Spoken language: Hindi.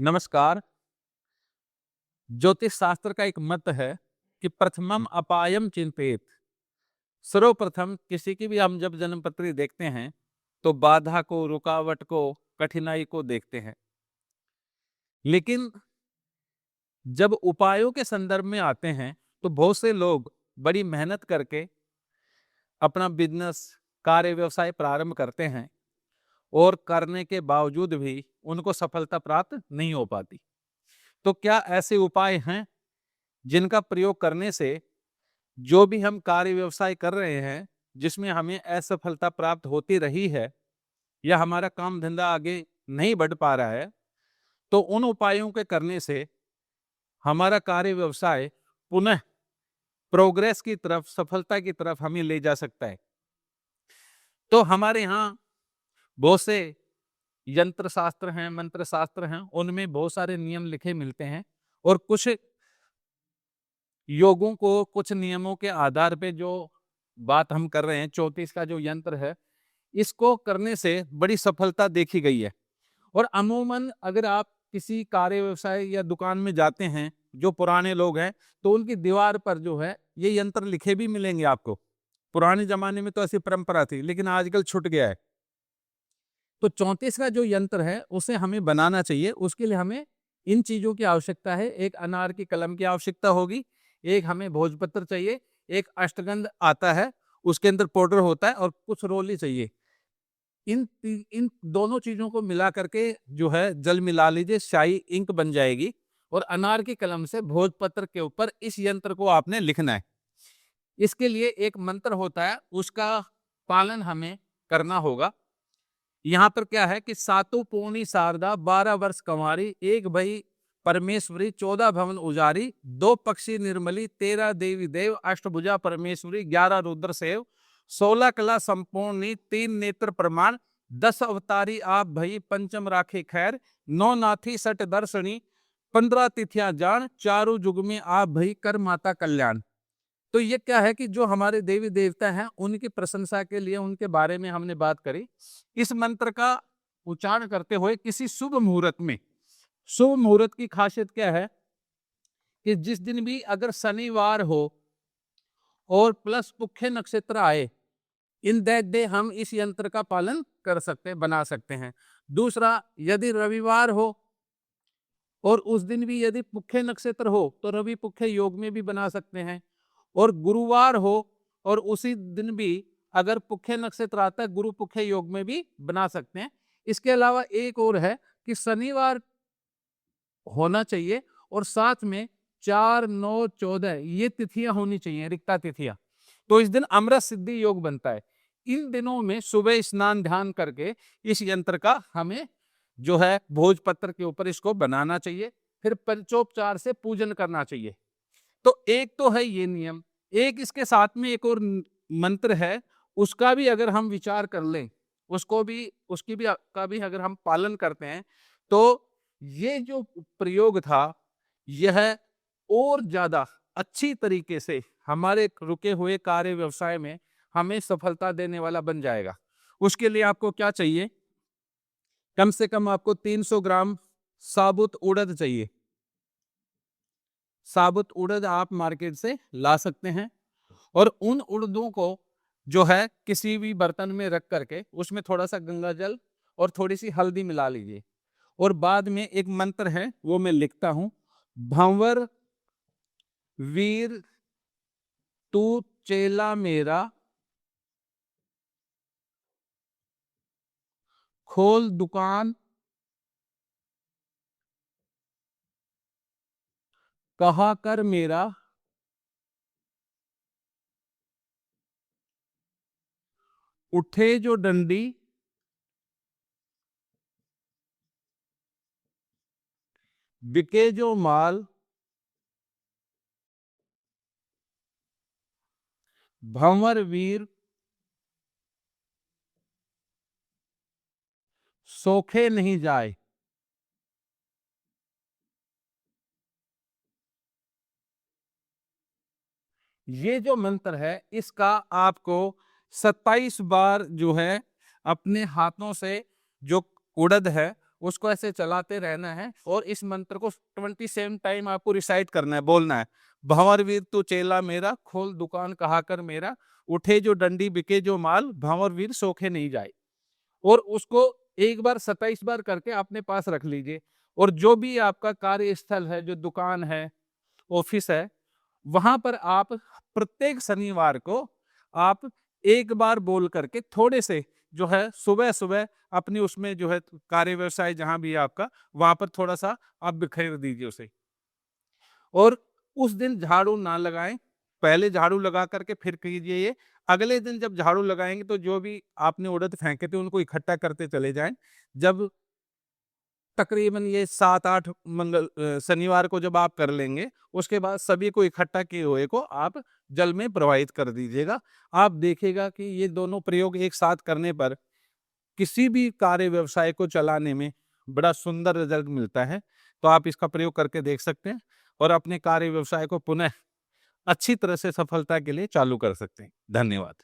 नमस्कार। ज्योतिष शास्त्र का एक मत है कि प्रथमम अपायम चिंतेत। सर्वप्रथम किसी की भी हम जब जन्म पत्री देखते हैं तो बाधा को, रुकावट को, कठिनाई को देखते हैं। लेकिन जब उपायों के संदर्भ में आते हैं तो बहुत से लोग बड़ी मेहनत करके अपना बिजनेस, कार्य, व्यवसाय प्रारंभ करते हैं और करने के बावजूद भी उनको सफलता प्राप्त नहीं हो पाती। तो क्या ऐसे उपाय हैं जिनका प्रयोग करने से जो भी हम कार्य व्यवसाय कर रहे हैं, जिसमें हमें असफलता प्राप्त होती रही है या हमारा काम धंधा आगे नहीं बढ़ पा रहा है, तो उन उपायों के करने से हमारा कार्य व्यवसाय पुनः प्रोग्रेस की तरफ, सफलता की तरफ हमें ले जा सकता है। तो हमारे यहाँ बहुत से यंत्र शास्त्र हैं, मंत्र शास्त्र हैं, उनमें बहुत सारे नियम लिखे मिलते हैं और कुछ योगों को, कुछ नियमों के आधार पे जो बात हम कर रहे हैं, 34 का जो यंत्र है, इसको करने से बड़ी सफलता देखी गई है। और अमूमन अगर आप किसी कार्य व्यवसाय या दुकान में जाते हैं, जो पुराने लोग हैं, तो उनकी दीवार पर जो है ये यंत्र लिखे भी मिलेंगे आपको। पुराने जमाने में तो ऐसी परंपरा थी, लेकिन आजकल छूट गया है। तो 34 का जो यंत्र है उसे हमें बनाना चाहिए। उसके लिए हमें इन चीजों की आवश्यकता है। एक अनार की कलम की आवश्यकता होगी, एक हमें भोजपत्र चाहिए, एक अष्टगंध आता है, उसके अंदर पाउडर होता है, और कुछ रोली चाहिए। इन दोनों चीजों को मिला करके जो है जल मिला लीजिए, स्याही इंक बन जाएगी। और अनार की कलम से भोजपत्र के ऊपर इस यंत्र को आपने लिखना है। इसके लिए एक मंत्र होता है, उसका पालन हमें करना होगा। यहाँ पर क्या है कि सातों पूर्णी शारदा, 12 वर्ष कंवारी, एक भई परमेश्वरी, 14 भवन उजारी, 2 पक्षी निर्मली, 13 देवी देव, अष्टभुजा परमेश्वरी, 11 रुद्र सेव, 16 कला संपूर्णी, 3 नेत्र प्रमाण, 10 अवतारी आप भई, पंचम राखे खैर, 9 नाथी सट दर्शनी, 15 तिथियां जान, चारों जुग में आप भई, कर माता कल्याण। तो ये क्या है कि जो हमारे देवी देवता हैं, उनकी प्रशंसा के लिए उनके बारे में हमने बात करी। इस मंत्र का उच्चारण करते हुए किसी शुभ मुहूर्त में, शुभ मुहूर्त की खासियत क्या है कि जिस दिन भी अगर शनिवार हो और प्लस पुख्य नक्षत्र आए, इन दैट डे हम इस यंत्र का पालन कर सकते हैं, बना सकते हैं। दूसरा, यदि रविवार हो और उस दिन भी यदि पुख्य नक्षत्र हो तो रवि पुख्य योग में भी बना सकते हैं। और गुरुवार हो और उसी दिन भी अगर पुख्य नक्षत्र आता है, गुरु पुख्य योग में भी बना सकते हैं। इसके अलावा एक और है कि शनिवार होना चाहिए और साथ में 4, 9, 14 ये तिथियां होनी चाहिए, रिक्ता तिथियां। तो इस दिन अमृत सिद्धि योग बनता है। इन दिनों में सुबह स्नान ध्यान करके इस यंत्र का हमें जो है भोजपत्र के ऊपर इसको बनाना चाहिए, फिर पंचोपचार से पूजन करना चाहिए। तो एक तो है ये नियम, एक इसके साथ में एक और मंत्र है, उसका भी अगर हम विचार कर लें, उसको भी, उसकी भी का भी अगर हम पालन करते हैं, तो ये जो प्रयोग था, यह और ज्यादा अच्छी तरीके से हमारे रुके हुए कार्य व्यवसाय में हमें सफलता देने वाला बन जाएगा। उसके लिए आपको क्या चाहिए? कम से कम आपको 300 ग्राम साबुत उड़द चाहिए। साबुत उड़द आप मार्केट से ला सकते हैं और उन उड़दों को जो है किसी भी बर्तन में रख करके उसमें थोड़ा सा गंगा जल और थोड़ी सी हल्दी मिला लीजिए। और बाद में एक मंत्र है, वो मैं लिखता हूं। भंवर वीर तू चेला मेरा, खोल दुकान कहा कर मेरा, उठे जो डंडी बिके जो माल, भंवर वीर सोखे नहीं जाए। ये जो मंत्र है, इसका आपको 27 बार जो है अपने हाथों से जो उड़द है उसको ऐसे चलाते रहना है और इस मंत्र को 27 टाइम आपको रिसाइट करना है, बोलना है। भंवर वीर तू चेला मेरा, खोल दुकान कहा कर मेरा, उठे जो डंडी बिके जो माल, भंवर वीर सोखे नहीं जाए। और उसको एक बार 27 बार करके अपने पास रख लीजिए। और जो भी आपका कार्यस्थल है, जो दुकान है, ऑफिस है, वहां पर आप प्रत्येक शनिवार को आप एक बार बोल करके थोड़े से जो है सुबह सुबह अपनी उसमें जो है कार्य व्यवसाय जहां भी है आपका, वहां पर थोड़ा सा आप बिखेर दीजिए उसे। और उस दिन झाड़ू ना लगाएं, पहले झाड़ू लगा करके फिर कीजिए ये। अगले दिन जब झाड़ू लगाएंगे तो जो भी आपने उड़द फेंके थे उनको इकट्ठा करते चले जाएं। जब तकरीबन ये 7-8 शनिवार को जब आप कर लेंगे, उसके बाद सभी को इकट्ठा किए हुए को आप जल में प्रवाहित कर दीजिएगा। आप देखिएगा कि ये दोनों प्रयोग एक साथ करने पर किसी भी कार्य व्यवसाय को चलाने में बड़ा सुंदर रिजल्ट मिलता है। तो आप इसका प्रयोग करके देख सकते हैं और अपने कार्य व्यवसाय को पुनः अच्छी तरह से सफलता के लिए चालू कर सकते हैं। धन्यवाद।